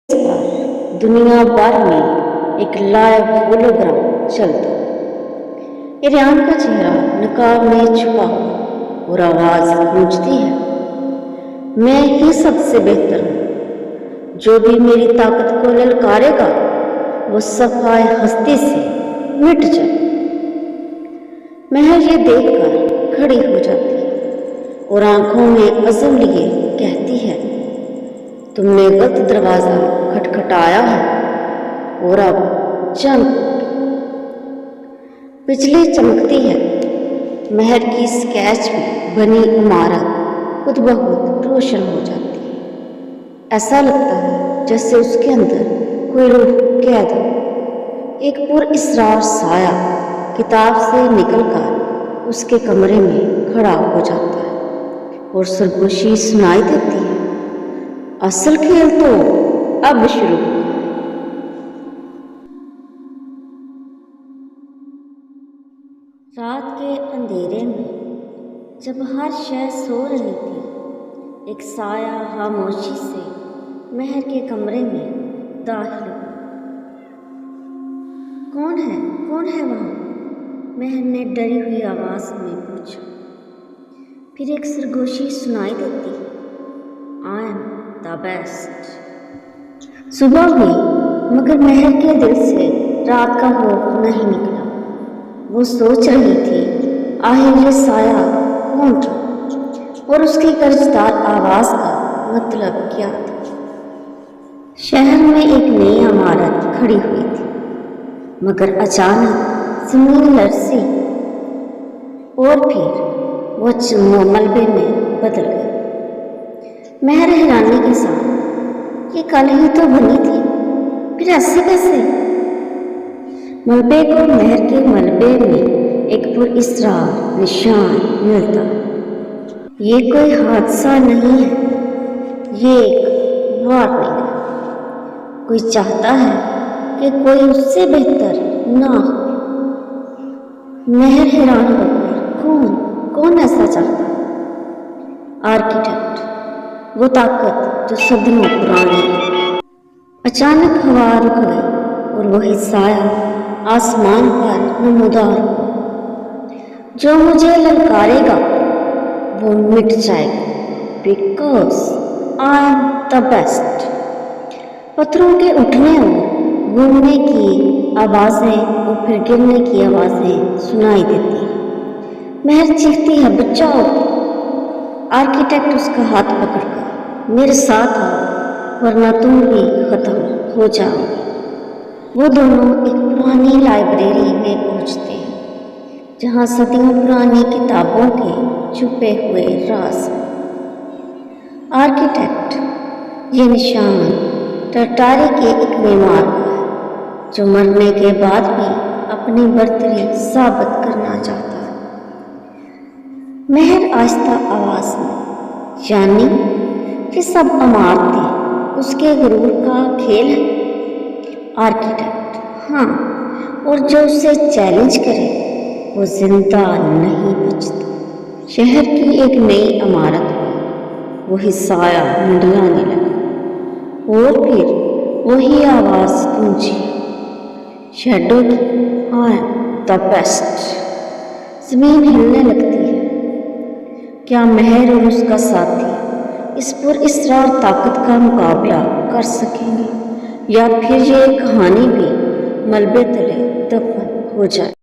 पर दुनिया भर में एक लाइव होलोग्राम चलता। ईरान का चेहरा नकाब में छुपा और आवाज गूंजती है, मैं ही सबसे बेहतर हूँ। जो भी मेरी ताकत को ललकारेगा वो सफाए हस्ती से मिट जाए। महर ये देखकर खड़ी हो जाती है और आंखों में अज़म लिए कहती है, तुमने गलत दरवाजा खटखटाया है और अब चमक। बिजली चमकती है, महर की स्केच में बनी इमारत खुद ब खुद रोशन हो जाती है। ऐसा लगता है जैसे उसके अंदर कोई रूह कैद हो। एक पुरअसरार साया किताब से निकलकर उसके कमरे में खड़ा हो जाता है और सरगोशी सुनाई देती है, असल खेल तो अब शुरू हुआ। रात के अंधेरे में जब हर शय सो रही थी, एक साया खामोशी से महर के कमरे में दाखिल हुआ। कौन है वहाँ? महर ने डरी हुई आवाज में पूछा। फिर एक सरगोशी सुनाई देती, आई एम द बेस्ट। सुबह हुई मगर महर के दिल से रात का खौफ नहीं निकला। वो सोच रही थी, आखिर ये साया कौन था और उसकी कर्जदार आवाज का मतलब क्या था। शहर में एक नई इमारत खड़ी हुई थी, मगर अचानक जमीन लरसी और फिर वो मलबे में बदल गई। महर हैरानी के साथ, ये कल ही तो बनी थी, फिर ऐसे कैसे? मलबे को महर के मलबे में एक पुरअसरार निशान मिलता। ये कोई हादसा नहीं है, ये एक वार्निंग है। कोई चाहता है कि कोई उससे बेहतर ना हो। महर हैरान होकर, कौन ऐसा चाहता? आर्किटेक्ट, वो ताकत जो सदियों पुरानी है। अचानक हवा रुक गई और वही साया आसमान पर नमूदार हुआ। जो मुझे ललकारेगा वो मिट जाएगा, because I am the best. पत्थरों के उठने और घूमने की आवाज़ें और फिर गिरने की आवाज़ें सुनाई देती हैं। महर चीखती है, बचाओ। आर्किटेक्ट उसका हाथ पकड़कर, मेरे साथ आओ वरना तुम भी खत्म हो जाओगे। वो दोनों एक पुरानी लाइब्रेरी में पहुंचते हैं जहां सदियों पुरानी किताबों के छुपे हुए राज हैं। आर्किटेक्ट, ये निशान टटारी के एक बीमार का है जो मरने के बाद भी अपनी बर्तरी साबित करना चाहता है। महर आहिस्ता आवाज में, यानी कि सब इमारतें उसके गुरूर का खेल है? आर्किटेक्ट, हाँ, और जो उसे चैलेंज करे वो जिंदा नहीं बचता। शहर की एक नई इमारत पर वही साया मंडलाने लगा और फिर वही आवाज गूंजी, शैडो की, आई एम द बेस्ट। जमीन हिलने लगती है। क्या महर और उसका साथी इस पुरअसरार ताकत का मुकाबला कर सकेंगे या फिर ये कहानी भी मलबे तले दफन हो जाए?